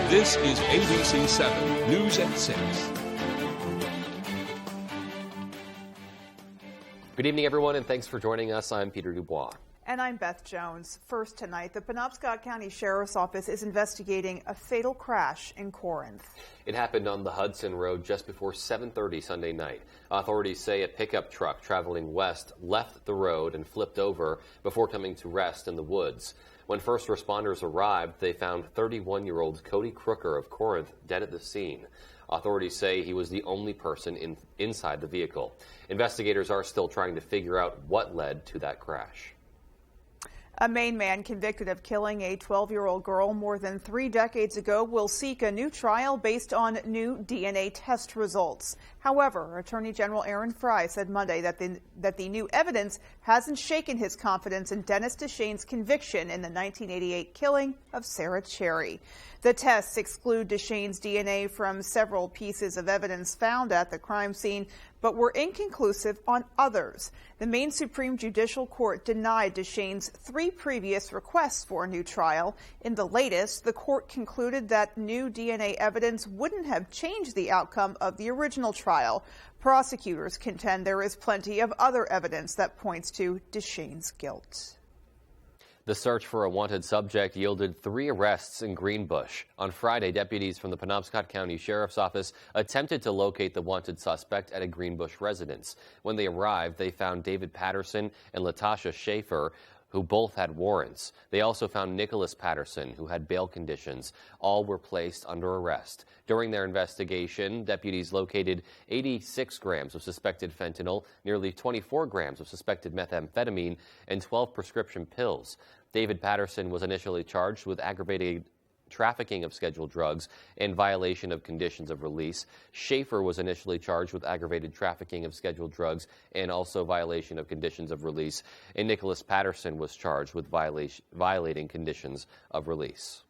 This is ABC 7 News at 6. Good evening, everyone, and thanks for joining us. I'm Peter Dubois. And I'm Beth Jones. First tonight, the Penobscot County Sheriff's Office is investigating a fatal crash in Corinth. It happened on the Hudson Road just before 7:30 Sunday night. Authorities say a pickup truck traveling west left the road and flipped over before coming to rest in the woods. When first responders arrived, they found 31-year-old Cody Crooker of Corinth dead at the scene. Authorities say he was the only person inside the vehicle. Investigators are still trying to figure out what led to that crash. A Maine man convicted of killing a 12-year-old girl more than 3 decades ago will seek a new trial based on new DNA test results. However, Attorney General Aaron Frey said Monday that the new evidence hasn't shaken his confidence in Dennis DeShane's conviction in the 1988 killing of Sarah Cherry. The tests exclude DeShane's DNA from several pieces of evidence found at the crime scene, but were inconclusive on others. The Maine Supreme Judicial Court denied DeShane's 3 previous requests for a new trial. In the latest, the court concluded that new DNA evidence wouldn't have changed the outcome of the original trial. Prosecutors contend there is plenty of other evidence that points to DeShane's guilt. The search for a wanted subject yielded 3 arrests in Greenbush. On Friday, deputies from the Penobscot County Sheriff's Office attempted to locate the wanted suspect at a Greenbush residence. When they arrived, they found David Patterson and Latasha Schaefer, who both had warrants. They also found Nicholas Patterson, who had bail conditions. All were placed under arrest. During their investigation, deputies located 86 grams of suspected fentanyl, nearly 24 grams of suspected methamphetamine, and 12 prescription pills. David Patterson was initially charged with aggravated trafficking of scheduled drugs and violation of conditions of release. Schaefer was initially charged with aggravated trafficking of scheduled drugs and also violation of conditions of release. And Nicholas Patterson was charged with violating conditions of release.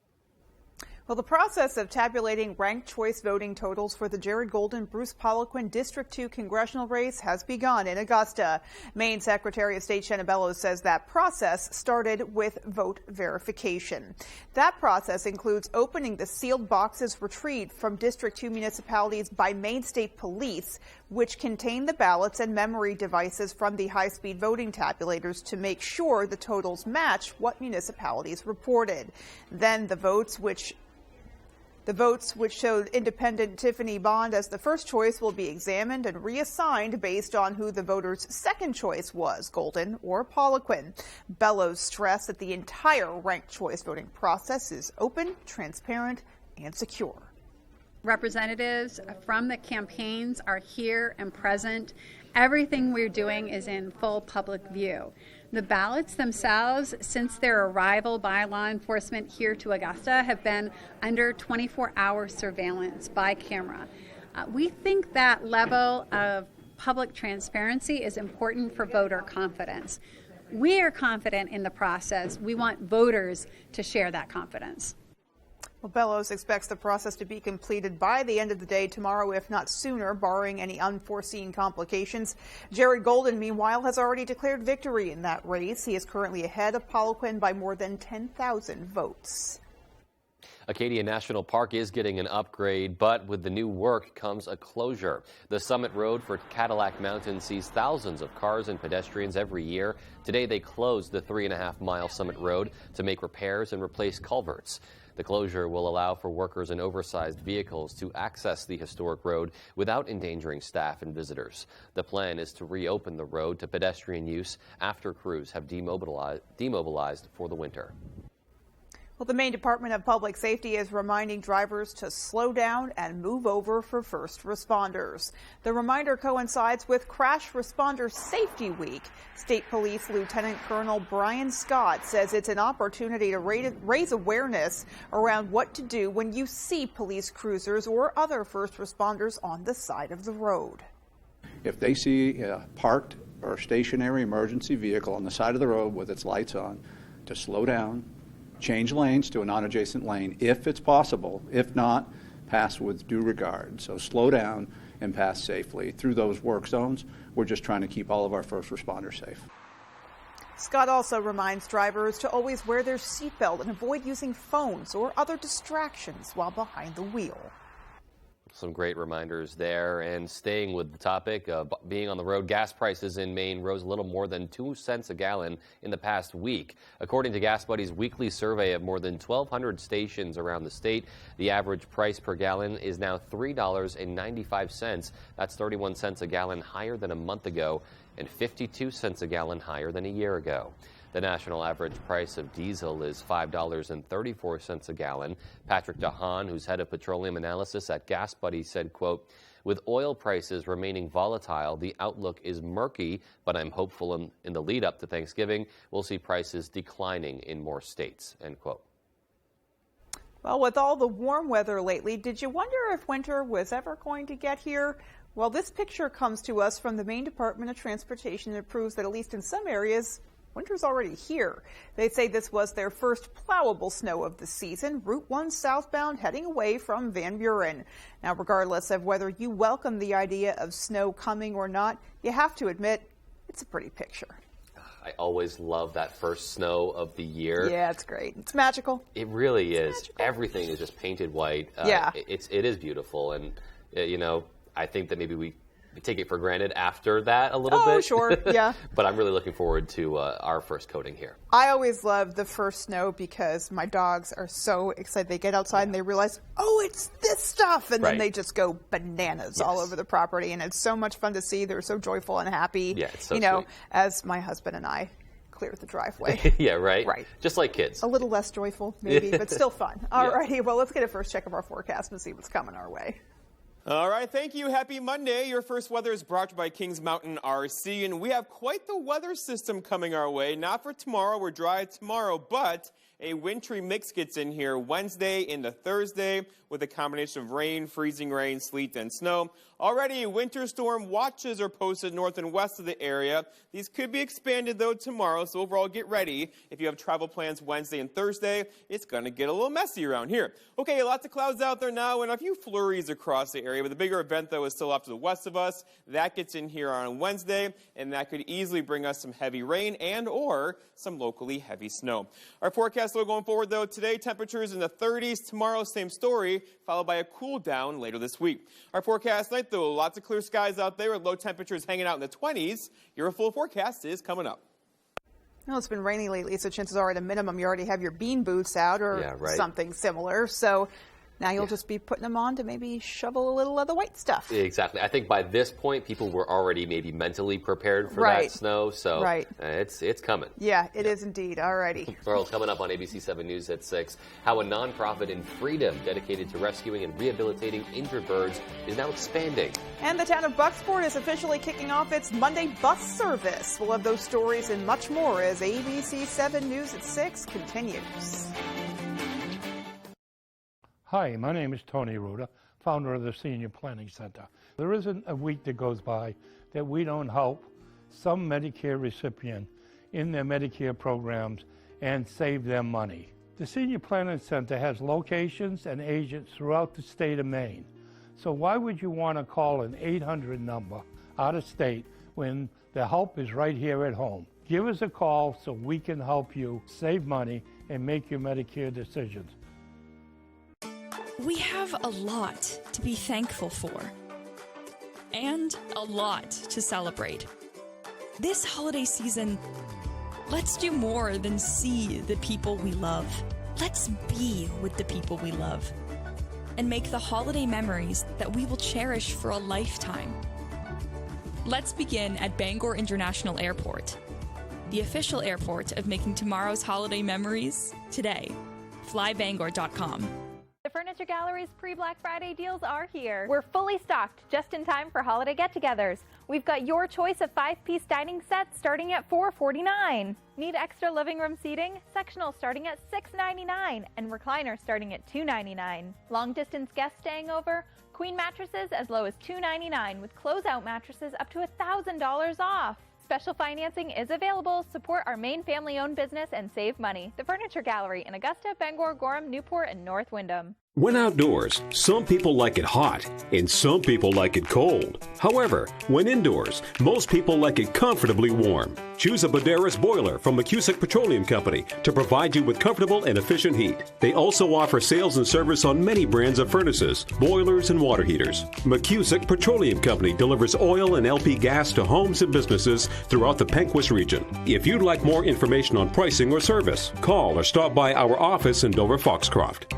Well, the process of tabulating ranked choice voting totals for the Jared Golden-Bruce Poliquin District 2 congressional race has begun in Augusta. Maine Secretary of State Shenna Bellows says that process started with vote verification. That process includes opening the sealed boxes retrieved from District 2 municipalities by Maine State Police, which contain the ballots and memory devices from the high-speed voting tabulators to make sure the totals match what municipalities reported. Then the votes which showed independent Tiffany Bond as the first choice will be examined and reassigned based on who the voter's second choice was, Golden or Poliquin. Bellows stressed that the entire ranked choice voting process is open, transparent, and secure. Representatives from the campaigns are here and present. Everything we're doing is in full public view. The ballots themselves, since their arrival by law enforcement here to Augusta, have been under 24-hour surveillance by camera. We think that level of public transparency is important for voter confidence. We are confident in the process. We want voters to share that confidence. Well, Bellows expects the process to be completed by the end of the day tomorrow, if not sooner, barring any unforeseen complications. Jared Golden, meanwhile, has already declared victory in that race. He is currently ahead of Poliquin by more than 10,000 votes. Acadia National Park is getting an upgrade, but with the new work comes a closure. The Summit Road for Cadillac Mountain sees thousands of cars and pedestrians every year. Today they closed the 3.5-mile Summit Road to make repairs and replace culverts. The closure will allow for workers in oversized vehicles to access the historic road without endangering staff and visitors. The plan is to reopen the road to pedestrian use after crews have demobilized for the winter. Well, the Maine Department of Public Safety is reminding drivers to slow down and move over for first responders. The reminder coincides with Crash Responder Safety Week. State Police Lieutenant Colonel Brian Scott says it's an opportunity to raise awareness around what to do when you see police cruisers or other first responders on the side of the road. If they see a parked or stationary emergency vehicle on the side of the road with its lights on, to slow down, change lanes to a non-adjacent lane if it's possible. If not, pass with due regard. So slow down and pass safely. Through those work zones, we're just trying to keep all of our first responders safe. Scott also reminds drivers to always wear their seatbelt and avoid using phones or other distractions while behind the wheel. Some great reminders there. And staying with the topic of being on the road, gas prices in Maine rose a little more than 2 cents a gallon in the past week. According to Gas Buddy's weekly survey of more than 1,200 stations around the state, the average price per gallon is now $3.95. That's 31 cents a gallon higher than a month ago and 52 cents a gallon higher than a year ago. The national average price of diesel is $5.34 a gallon. Patrick DeHaan, who's head of petroleum analysis at Gas Buddy, said, quote, "With oil prices remaining volatile, the outlook is murky, but I'm hopeful in the lead up to Thanksgiving, we'll see prices declining in more states," end quote. Well, with all the warm weather lately, did you wonder if winter was ever going to get here? Well, this picture comes to us from the Maine Department of Transportation that proves that at least in some areas, winter's already here. They say this was their first plowable snow of the season, Route 1 southbound heading away from Van Buren. Now, regardless of whether you welcome the idea of snow coming or not, you have to admit it's a pretty picture. I always love that first snow of the year. Yeah, it's great. It's magical. It really is. Magical. Everything is just painted white. Yeah. It is beautiful. And, you know, I think that maybe we take it for granted after that a little bit. Oh, sure, yeah. But I'm really looking forward to our first coating here. I always love the first snow because my dogs are so excited. They get outside and they realize, oh, it's this stuff. And then they just go bananas all over the property. And it's so much fun to see. They're so joyful and happy. Yeah, it's so you know, sweet. As my husband and I clear the driveway. Yeah, right? Right. Just like kids. A little less joyful, maybe, but still fun. All righty, well, let's get a first check of our forecast and see what's coming our way. All right, thank you. Happy Monday. Your first weather is brought to you by Kings Mountain RC, and we have quite the weather system coming our way. Not for tomorrow, we're dry tomorrow, but a wintry mix gets in here Wednesday into Thursday with a combination of rain, freezing rain, sleet, and snow. Already, winter storm watches are posted north and west of the area. These could be expanded, though, tomorrow, so overall, get ready. If you have travel plans Wednesday and Thursday, it's going to get a little messy around here. Okay, lots of clouds out there now and a few flurries across the area, but the bigger event, though, is still up to the west of us. That gets in here on Wednesday, and that could easily bring us some heavy rain and or some locally heavy snow. Our forecast, though, going forward, though, today, temperatures in the 30s. Tomorrow, same story, followed by a cool down later this week. Our forecast tonight, though, lots of clear skies out there with low temperatures hanging out in the 20s. Your full forecast is coming up. Well, it's been rainy lately, so chances are at a minimum you already have your bean boots out or something similar. So now you'll just be putting them on to maybe shovel a little of the white stuff. Exactly. I think by this point, people were already maybe mentally prepared for that snow. So it's coming. Yeah, it is indeed. All righty. Well, coming up on ABC 7 News at 6, how a nonprofit in Freedom dedicated to rescuing and rehabilitating injured birds is now expanding. And the town of Bucksport is officially kicking off its Monday bus service. We'll have those stories and much more as ABC 7 News at 6 continues. Hi, my name is Tony Ruda, founder of the Senior Planning Center. There isn't a week that goes by that we don't help some Medicare recipient in their Medicare programs and save them money. The Senior Planning Center has locations and agents throughout the state of Maine. So why would you want to call an 800 number out of state when the help is right here at home? Give us a call so we can help you save money and make your Medicare decisions. We have a lot to be thankful for and a lot to celebrate. This holiday season, let's do more than see the people we love. Let's be with the people we love and make the holiday memories that we will cherish for a lifetime. Let's begin at Bangor International Airport, the official airport of making tomorrow's holiday memories today. FlyBangor.com. The Furniture Gallery's pre-Black Friday deals are here. We're fully stocked just in time for holiday get-togethers. We've got your choice of 5-piece dining sets starting at $449. Need extra living room seating? Sectional starting at $699 and recliner starting at $299. Long-distance guests staying over? Queen mattresses as low as $299 with closeout mattresses up to $1,000 off. Special financing is available. Support our main family-owned business and save money. The Furniture Gallery in Augusta, Bangor, Gorham, Newport, and North Windham. When outdoors, some people like it hot and some people like it cold. However, when indoors, most people like it comfortably warm. Choose a Baderas boiler from McCusick Petroleum Company to provide you with comfortable and efficient heat. They also offer sales and service on many brands of furnaces, boilers, and water heaters. McCusick Petroleum Company delivers oil and LP gas to homes and businesses throughout the Pequot region. If you'd like more information on pricing or service, call or stop by our office in Dover Foxcroft.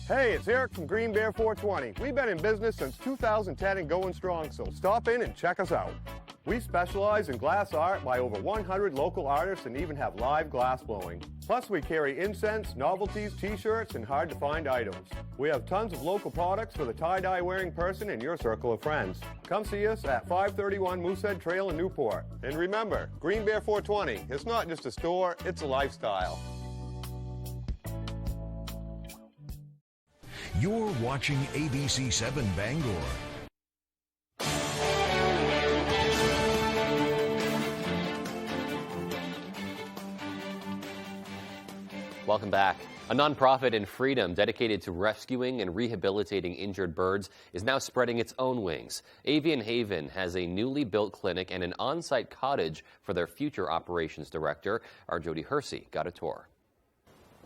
Hey, it's Eric from Green Bear 420. We've been in business since 2010 and going strong, so stop in and check us out. We specialize in glass art by over 100 local artists and even have live glass blowing. Plus, we carry incense, novelties, t-shirts, and hard-to-find items. We have tons of local products for the tie-dye wearing person in your circle of friends. Come see us at 531 Moosehead Trail in Newport. And remember, Green Bear 420, it's not just a store, it's a lifestyle. You're watching ABC 7 Bangor. Welcome back. A nonprofit in Freedom dedicated to rescuing and rehabilitating injured birds is now spreading its own wings. Avian Haven has a newly built clinic and an on-site cottage for their future operations director. Our Jody Hersey got a tour.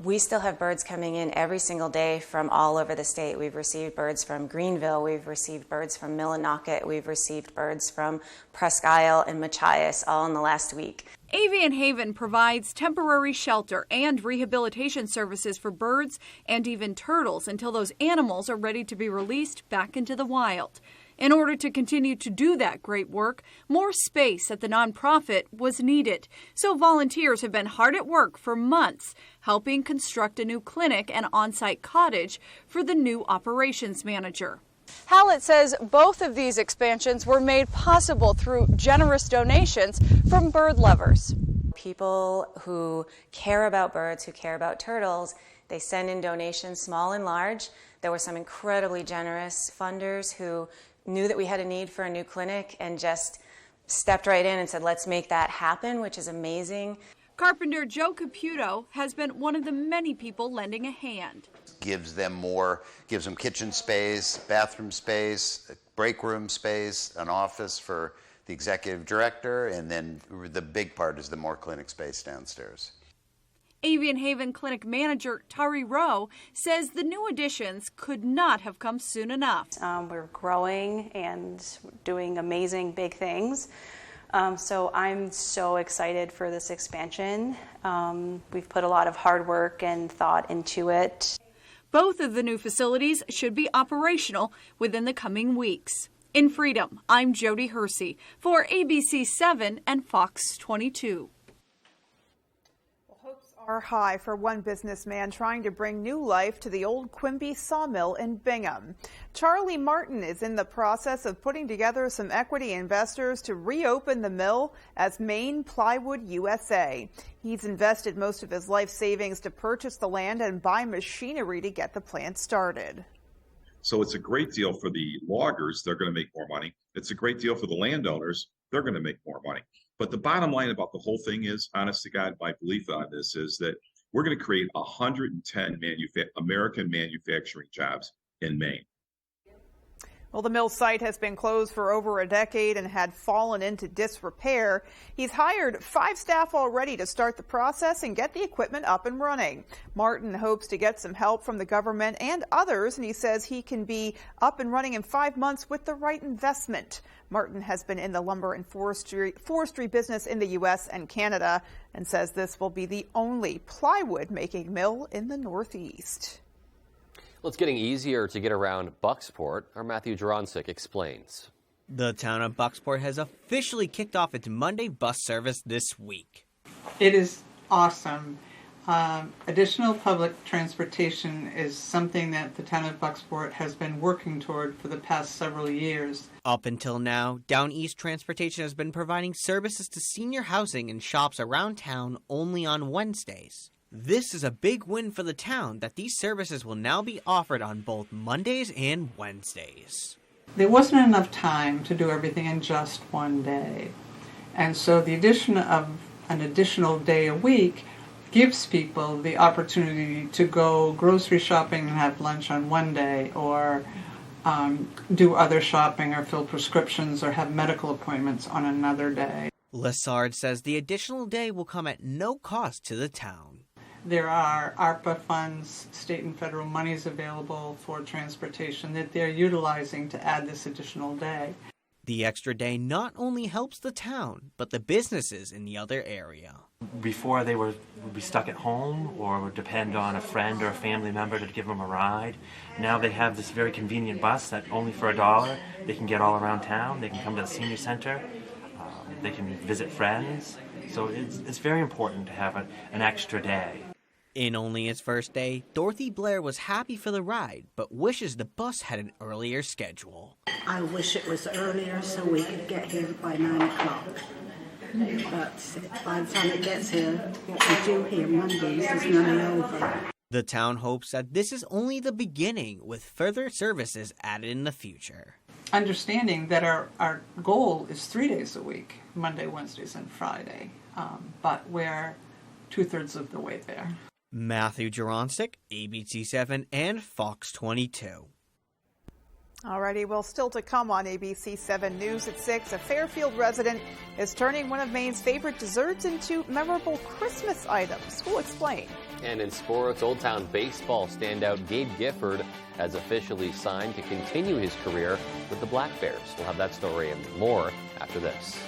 We still have birds coming in every single day from all over the state. We've received birds from Greenville, we've received birds from Millinocket, we've received birds from Presque Isle and Machias, all in the last week. Avian Haven provides temporary shelter and rehabilitation services for birds and even turtles until those animals are ready to be released back into the wild. In order to continue to do that great work, more space at the nonprofit was needed. So volunteers have been hard at work for months, helping construct a new clinic and on-site cottage for the new operations manager. Hallett says both of these expansions were made possible through generous donations from bird lovers. People who care about birds, who care about turtles, they send in donations, small and large. There were some incredibly generous funders who knew that we had a need for a new clinic and just stepped right in and said, let's make that happen, which is amazing. Carpenter Joe Caputo has been one of the many people lending a hand. Gives them kitchen space, bathroom space, break room space, an office for the executive director, and then the big part is the more clinic space downstairs. Avian Haven clinic manager Tari Rowe says the new additions could not have come soon enough. We're growing and doing amazing big things. So I'm so excited for this expansion. We've put a lot of hard work and thought into it. Both of the new facilities should be operational within the coming weeks. In Freedom, I'm Jody Hersey for ABC 7 and Fox 22. Are high for one businessman trying to bring new life to the old Quimby sawmill in Bingham. Charlie Martin is in the process of putting together some equity investors to reopen the mill as Maine Plywood USA. He's invested most of his life savings to purchase the land and buy machinery to get the plant started. So it's a great deal for the loggers. They're going to make more money. It's a great deal for the landowners. They're going to make more money. But the bottom line about the whole thing is, honest to God, my belief on this is that we're going to create 110 American manufacturing jobs in Maine. Well, the mill site has been closed for over a decade and had fallen into disrepair. He's hired 5 staff already to start the process and get the equipment up and running. Martin hopes to get some help from the government and others, and he says he can be up and running in 5 months with the right investment. Martin has been in the lumber and forestry business in the U.S. and Canada and says this will be the only plywood-making mill in the Northeast. Well, it's getting easier to get around Bucksport. Our Matthew Juronsik explains. The town of Bucksport has officially kicked off its Monday bus service this week. It is awesome. Additional public transportation is something that the town of Bucksport has been working toward for the past several years. Up until now, Down East Transportation has been providing services to senior housing and shops around town only on Wednesdays. This is a big win for the town that these services will now be offered on both Mondays and Wednesdays. There wasn't enough time to do everything in just one day. And so the addition of an additional day a week gives people the opportunity to go grocery shopping and have lunch on one day, or do other shopping or fill prescriptions or have medical appointments on another day. Lessard says the additional day will come at no cost to the town. There are ARPA funds, state and federal monies available for transportation that they're utilizing to add this additional day. The extra day not only helps the town, but the businesses in the other area. Before they would be stuck at home or would depend on a friend or a family member to give them a ride. Now they have this very convenient bus that only for $1 they can get all around town. They can come to the senior center. They can visit friends. So it's very important to have an extra day. In only its first day, Dorothy Blair was happy for the ride, but wishes the bus had an earlier schedule. I wish it was earlier so we could get here by 9 o'clock. But by the time it gets here, what we do here Mondays is nearly over. The town hopes that this is only the beginning, with further services added in the future. Understanding that our goal is 3 days a week, Monday, Wednesdays, and Friday, but we're 2/3 of the way there. Matthew Juronsik, ABC7 and Fox 22. Alrighty, well, still to come on ABC7 News at 6, a Fairfield resident is turning one of Maine's favorite desserts into memorable Christmas items. We'll explain. And in sports, Old Town baseball standout Gabe Gifford has officially signed to continue his career with the Black Bears. We'll have that story and more after this.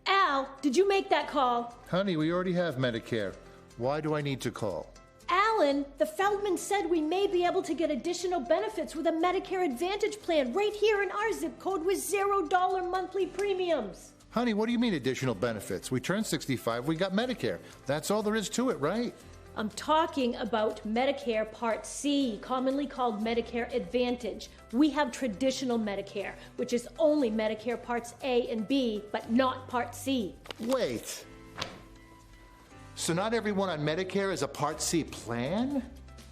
Al, did you make that call? Honey, we already have Medicare. Why do I need to call? Alan, the Feldman said we may be able to get additional benefits with a Medicare Advantage plan right here in our zip code with $0 monthly premiums. Honey, what do you mean additional benefits? We turned 65, we got Medicare. That's all there is to it, right? I'm talking about Medicare Part C, commonly called Medicare Advantage. We have traditional Medicare, which is only Medicare Parts A and B, but not Part C. Wait. So not everyone on Medicare is a Part C plan?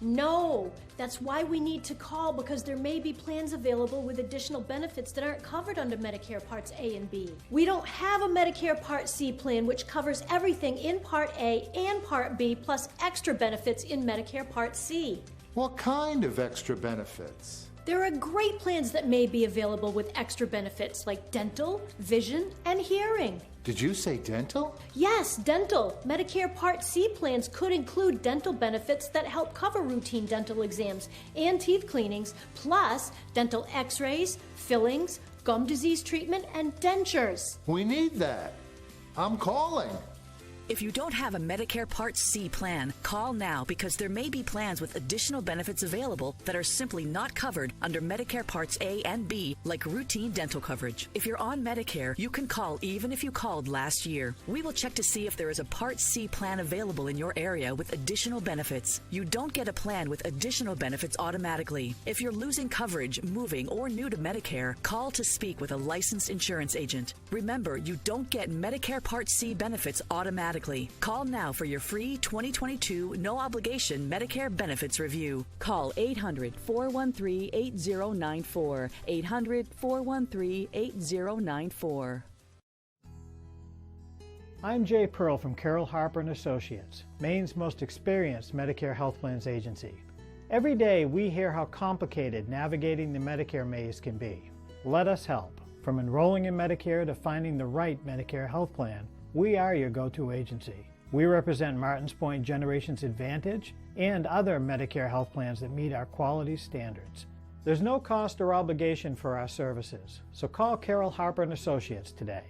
No, that's why we need to call, because there may be plans available with additional benefits that aren't covered under Medicare Parts A and B. We don't have a Medicare Part C plan which covers everything in Part A and Part B plus extra benefits in Medicare Part C. What kind of extra benefits? There are great plans that may be available with extra benefits like dental, vision, and hearing. Did you say dental? Yes, dental. Medicare Part C plans could include dental benefits that help cover routine dental exams and teeth cleanings, plus dental x-rays, fillings, gum disease treatment, and dentures. We need that. I'm calling. If you don't have a Medicare Part C plan, call now, because there may be plans with additional benefits available that are simply not covered under Medicare Parts A and B, like routine dental coverage. If you're on Medicare, you can call even if you called last year. We will check to see if there is a Part C plan available in your area with additional benefits. You don't get a plan with additional benefits automatically. If you're losing coverage, moving, or new to Medicare, call to speak with a licensed insurance agent. Remember, you don't get Medicare Part C benefits automatically. Call now for your free 2022 no-obligation Medicare benefits review. Call 800-413-8094. 800-413-8094. I'm Jay Pearl from Carroll Harper & Associates, Maine's most experienced Medicare health plans agency. Every day we hear how complicated navigating the Medicare maze can be. Let us help. From enrolling in Medicare to finding the right Medicare health plan, we are your go-to agency. We represent Martins Point Generations Advantage and other Medicare health plans that meet our quality standards. There's no cost or obligation for our services, so call Carroll Harper & Associates today.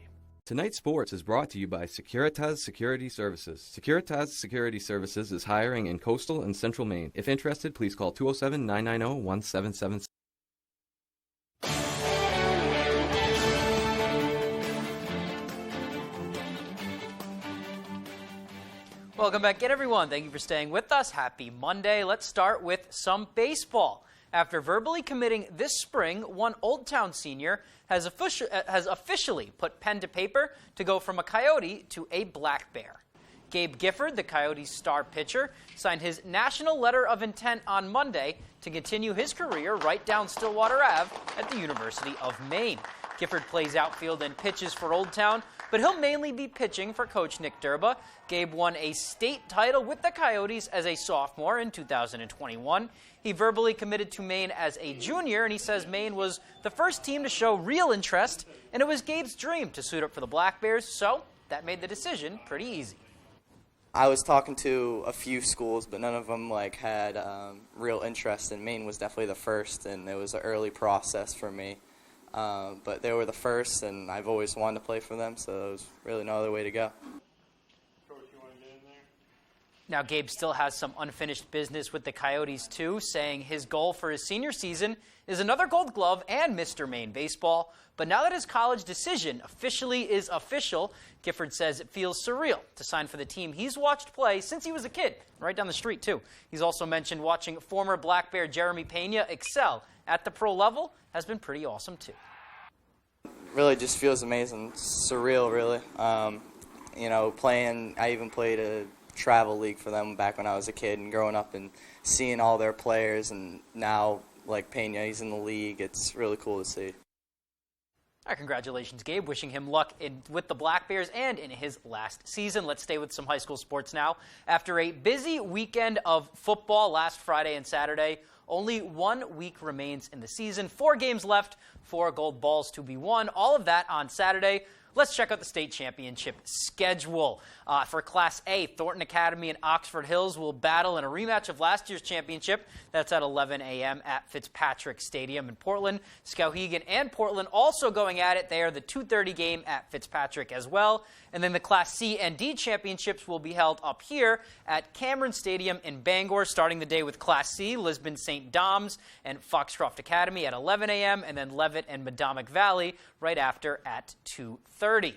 Tonight's Sports is brought to you by Securitas Security Services. Securitas Security Services is hiring in coastal and central Maine. If interested, please call 207-990-1777. Welcome back again, everyone. Thank you for staying with us. Happy Monday. Let's start with some baseball. After verbally committing this spring, one Old Town senior has officially put pen to paper to go from a Coyote to a Black Bear. Gabe Gifford, the Coyotes' star pitcher, signed his national letter of intent on Monday to continue his career right down Stillwater Ave at the University of Maine. Gifford plays outfield and pitches for Old Town, but he'll mainly be pitching for Coach Nick Durba. Gabe won a state title with the Coyotes as a sophomore in 2021. He verbally committed to Maine as a junior, and he says Maine was the first team to show real interest, and it was Gabe's dream to suit up for the Black Bears, so that made the decision pretty easy. I was talking to a few schools, but none of them had real interest, and Maine was definitely the first, and it was an early process for me. But they were the first, and I've always wanted to play for them, so there was really no other way to go. Now, Gabe still has some unfinished business with the Coyotes, too, saying his goal for his senior season is another Gold Glove and Mr. Maine baseball. But now that his college decision officially is official, Gifford says it feels surreal to sign for the team he's watched play since he was a kid, right down the street, too. He's also mentioned watching former Black Bear Jeremy Pena excel at the pro level has been pretty awesome, too. Really just feels amazing. Surreal, really. I even played a travel league for them back when I was a kid, and growing up and seeing all their players, and now Pena, he's in the league. It's really cool to see. All right, congratulations, Gabe. Wishing him luck with the Black Bears and in his last season. Let's stay with some high school sports now. After a busy weekend of football last Friday and Saturday, only 1 week remains in the season. 4 games left, 4 gold balls to be won. All of that on Saturday. Let's check out the state championship schedule. For Class A, Thornton Academy and Oxford Hills will battle in a rematch of last year's championship. That's at 11 a.m. at Fitzpatrick Stadium in Portland. Skowhegan and Portland also going at it. They are the 2:30 game at Fitzpatrick as well. And then the Class C and D championships will be held up here at Cameron Stadium in Bangor, starting the day with Class C, Lisbon St. Dom's and Foxcroft Academy at 11 a.m., and then Levitt and Madomic Valley right after at 2:30.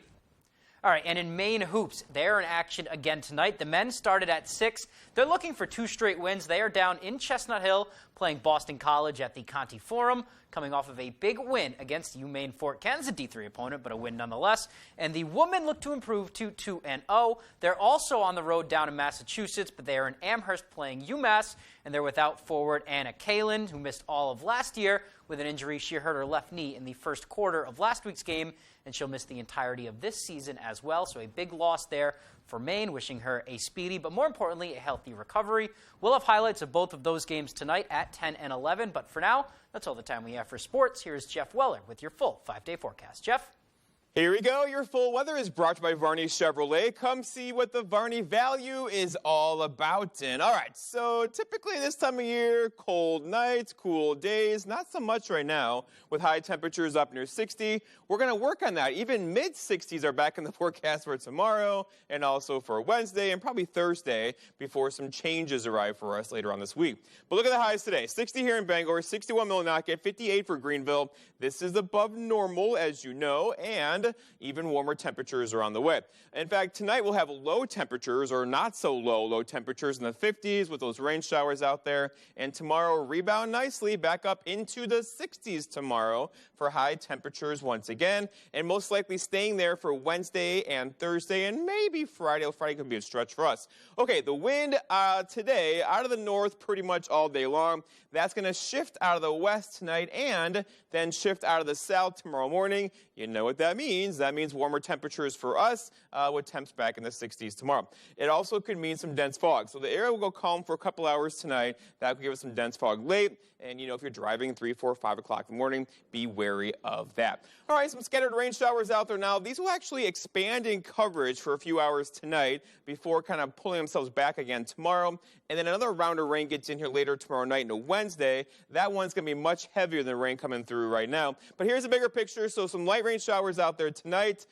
All right, and in Maine hoops, they're in action again tonight. The men started at 6. They're looking for 2 straight wins. They are down in Chestnut Hill playing Boston College at the Conti Forum, coming off of a big win against UMaine Fort Kent's a D3 opponent, but a win nonetheless. And the women look to improve to 2-0. They're also on the road down in Massachusetts, but they are in Amherst playing UMass, and they're without forward Anna Kalin, who missed all of last year with an injury. She hurt her left knee in the first quarter of last week's game, and she'll miss the entirety of this season as well. So a big loss there for Maine, wishing her a speedy, but more importantly, a healthy recovery. We'll have highlights of both of those games tonight at 10 and 11, but for now, that's all the time we have for sports. Here's Jeff Weller with your full 5-day forecast. Jeff? Here we go. Your full weather is brought to you by Varney Chevrolet. Come see what the Varney value is all about. And all right, so typically this time of year, cold nights, cool days, not so much right now with high temperatures up near 60. We're going to work on that. Even mid-60s are back in the forecast for tomorrow and also for Wednesday and probably Thursday before some changes arrive for us later on this week. But look at the highs today. 60 here in Bangor, 61 Millinocket, 58 for Greenville. This is above normal, as you know, and even warmer temperatures are on the way. In fact, tonight we'll have low temperatures, or not so low temperatures in the 50s with those rain showers out there. And tomorrow rebound nicely back up into the 60s tomorrow for high temperatures once again, and most likely staying there for Wednesday and Thursday and maybe Friday. Friday could be a stretch for us. Okay, the wind today out of the north pretty much all day long. That's going to shift out of the west tonight and then shift out of the south tomorrow morning. You know what that means. That means warmer temperatures for us with temps back in the 60s tomorrow. It also could mean some dense fog. So the area will go calm for a couple hours tonight. That could give us some dense fog late. And, you know, if you're driving 3, 4, 5 o'clock in the morning, be wary of that. All right, some scattered rain showers out there now. These will actually expand in coverage for a few hours tonight before kind of pulling themselves back again tomorrow. And then another round of rain gets in here later tomorrow night into Wednesday. That one's going to be much heavier than the rain coming through right now. But here's a bigger picture. So some light rain showers out there tonight.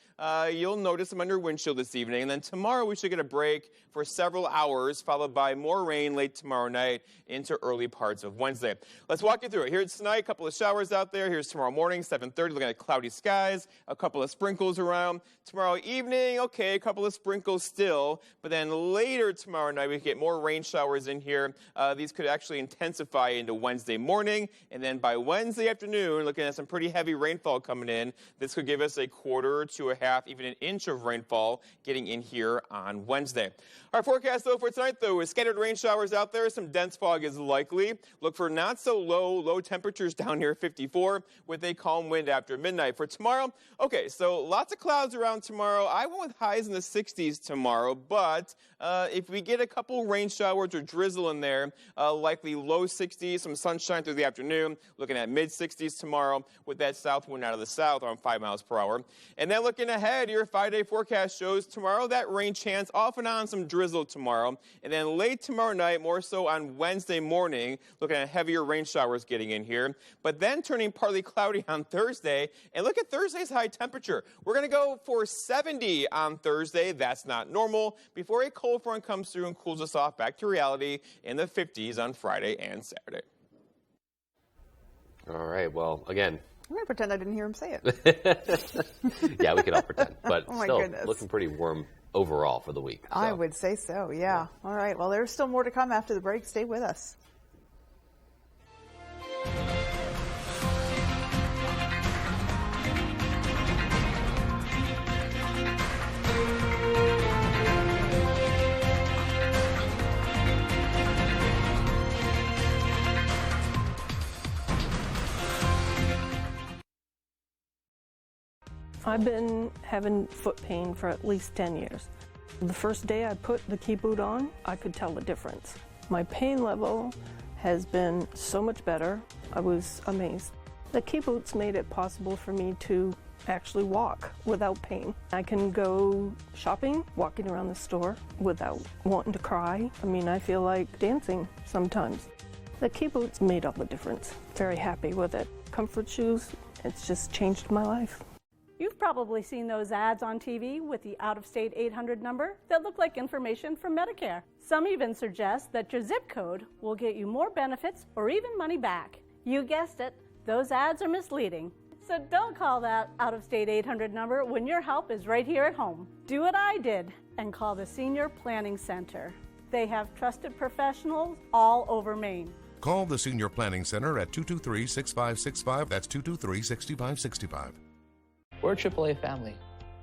You'll notice them under windshield this evening. And then tomorrow we should get a break for several hours, followed by more rain late tomorrow night into early parts of Wednesday. Let's walk you through it. Here's tonight, a couple of showers out there. Here's tomorrow morning, 7:30, looking at cloudy skies, a couple of sprinkles around. Tomorrow evening, okay, a couple of sprinkles still. But then later tomorrow night, we get more rain showers in here. These could actually intensify into Wednesday morning. And then by Wednesday afternoon, looking at some pretty heavy rainfall coming in. This could give us a quarter to a half, even an inch of rainfall getting in here on Wednesday. Our forecast, though, for tonight, though, is scattered rain showers out there. Some dense fog is likely. Look for not so low temperatures down near 54 with a calm wind after midnight. For tomorrow, okay, so lots of clouds around tomorrow. I went with highs in the 60s tomorrow, but if we get a couple rain showers or drizzle in there, likely low 60s, some sunshine through the afternoon, looking at mid 60s tomorrow with that south wind out of the south around 5 miles per hour. And then looking ahead, your 5-day forecast shows tomorrow that rain chance off and on, some drizzle tomorrow. And then late tomorrow night, more so on Wednesday morning, looking at heavier rain showers getting in here. But then turning partly cloudy on Thursday. And look at Thursday's high temperature. We're going to go for 70 on Thursday. That's not normal. Before a cold front comes through and cools us off back to reality in the 50s on Friday and Saturday. All right. Well, again, I'm going to pretend I didn't hear him say it. yeah, we can all pretend. But oh my still, goodness. Looking pretty warm overall for the week. So. I would say so, yeah. All right. Well, there's still more to come after the break. Stay with us. I've been having foot pain for at least 10 years. The first day I put the key boot on, I could tell the difference. My pain level has been so much better. I was amazed. The key boots made it possible for me to actually walk without pain. I can go shopping, walking around the store without wanting to cry. I mean, I feel like dancing sometimes. The key boots made all the difference. Very happy with it. Comfort shoes, it's just changed my life. You've probably seen those ads on TV with the out-of-state 800 number that look like information from Medicare. Some even suggest that your zip code will get you more benefits or even money back. You guessed it, those ads are misleading. So don't call that out-of-state 800 number when your help is right here at home. Do what I did and call the Senior Planning Center. They have trusted professionals all over Maine. Call the Senior Planning Center at 223-6565. That's 223-6565. We're a AAA family.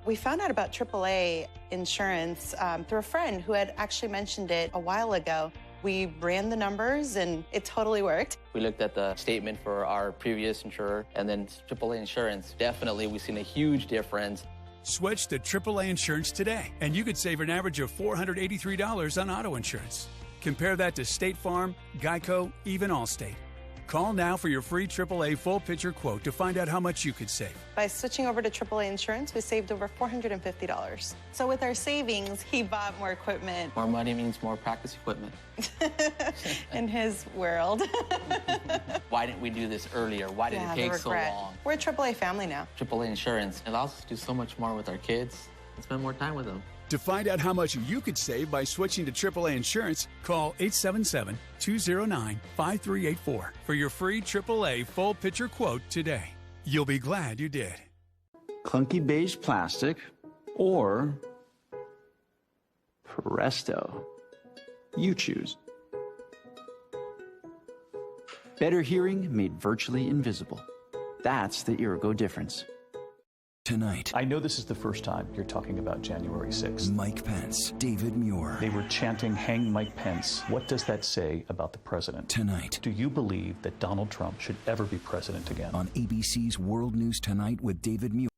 We found out about AAA insurance through a friend who had actually mentioned it a while ago. We ran the numbers and it totally worked. We looked at the statement for our previous insurer and then AAA insurance. Definitely, we've seen a huge difference. Switch to AAA insurance today, and you could save an average of $483 on auto insurance. Compare that to State Farm, Geico, even Allstate. Call now for your free AAA full picture quote to find out how much you could save. By switching over to AAA insurance, we saved over $450. So with our savings, he bought more equipment. More money means more practice equipment. In his world. Why didn't we do this earlier? Why did it take so long? We're a AAA family now. AAA insurance allows us to do so much more with our kids and spend more time with them. To find out how much you could save by switching to AAA insurance, call 877-209-5384 for your free AAA full picture quote today. You'll be glad you did. Clunky beige plastic or Presto. You choose. Better hearing made virtually invisible. That's the Irigo difference. Tonight. I know this is the first time you're talking about January 6th. Mike Pence, David Muir. They were chanting, "Hang Mike Pence." What does that say about the president? Tonight. Do you believe that Donald Trump should ever be president again? On ABC's World News Tonight with David Muir.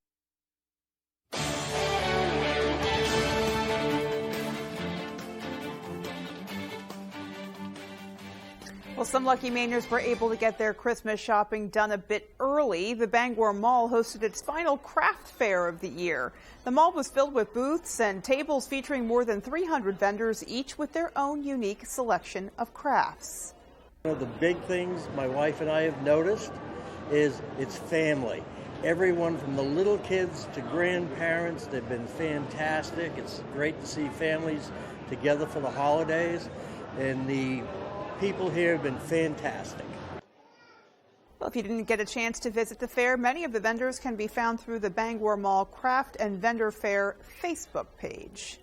Well, some lucky Mainers were able to get their Christmas shopping done a bit early. The Bangor Mall hosted its final craft fair of the year. The mall was filled with booths and tables featuring more than 300 vendors, each with their own unique selection of crafts. One of the big things my wife and I have noticed is it's family. Everyone from the little kids to grandparents, they've been fantastic. It's great to see families together for the holidays, and the people here have been fantastic. Well, if you didn't get a chance to visit the fair, many of the vendors can be found through the Bangor Mall Craft and Vendor Fair Facebook page.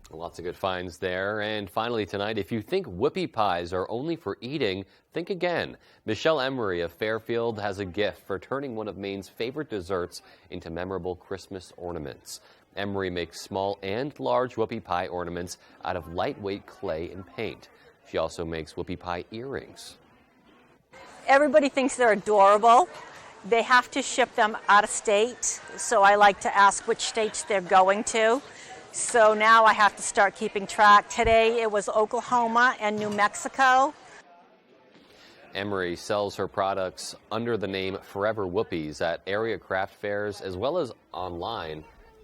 Lots of good finds there. And finally tonight, if you think whoopie pies are only for eating, think again. Michelle Emery of Fairfield has a gift for turning one of Maine's favorite desserts into memorable Christmas ornaments. Emery makes small and large whoopie pie ornaments out of lightweight clay and paint. She also makes whoopie pie earrings. Everybody thinks they're adorable. They have to ship them out of state, so I like to ask which states they're going to. So now I have to start keeping track. Today it was Oklahoma and New Mexico. Emery sells her products under the name Forever Whoopies at area craft fairs as well as online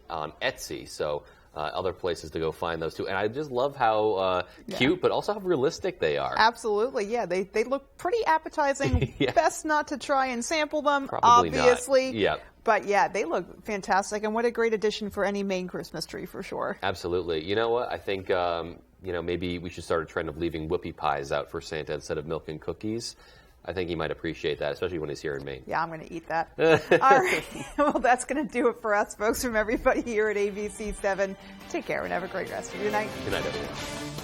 on Etsy. So other places to go find those too. And I just love how cute, but also how realistic they are. Absolutely, yeah. They look pretty appetizing. Yeah. Best not to try and sample them, Probably obviously. not. Yep. But yeah, they look fantastic, and what a great addition for any Maine Christmas tree for sure. Absolutely. You know what? I think maybe we should start a trend of leaving whoopie pies out for Santa instead of milk and cookies. I think he might appreciate that, especially when he's here in Maine. Yeah, I'm going to eat that. All right. Well, that's going to do it for us, folks, from everybody here at ABC 7. Take care and have a great rest of your night. Good night, everyone.